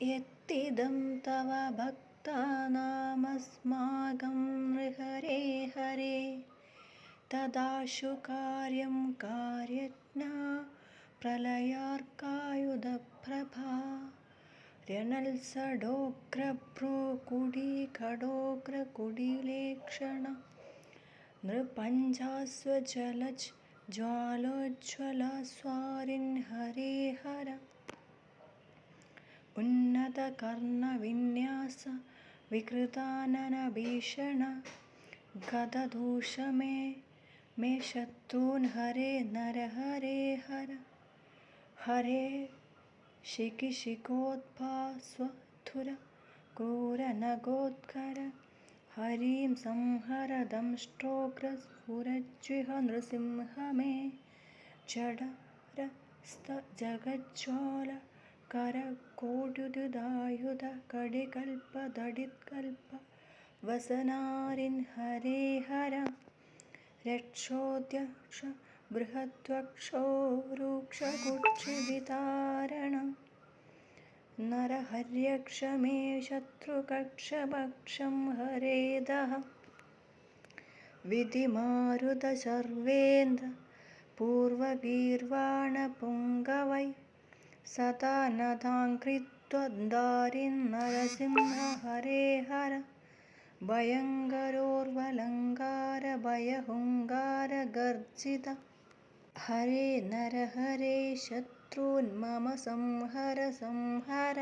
यत्तिदं तव भक्तानामस्माकं नृहरे हरे तदाशु कार्यं कार्यज्ञा प्रलयार्कायुधप्रभा रणल्सडोग्रभ्रूकुडीखडोग्रकुडिलेक्षण नृपञ्चास्वजलज्ज्वालोज्ज्वलस्वारिन् हरे हर उन्नतकर्णविन्यास विकृताननभीषण गददूषमे मे शत्रून् हरे नरहरे हर हरे शिखिशिखोद्भास्वधुर क्रूरनगोद्गर हरिं संहर दंष्ट्रोग्रस्फुरज्जिह नृसिंह मे जडरस्तजगज्ज्वाल करकोटुदायुध कडिकल्पदडित्कल्प वसनारिन् हरे हर रक्षोद्यक्ष बृहद्वक्षो रुक्षकुक्षिवितारण नरहर्यक्ष मे शत्रुकक्षभक्षं हरे दः विधिमारुतशर्वेन्द्र पूर्वगीर्वाणपुङ्गवै सदा नताङ्कृत्वद्दारिन् नरसिंह हरे हर भयङ्करोर्वलङ्कार भयहुङ्कार गर्जित हरे नरहरे शत्रून् मम संहर संहर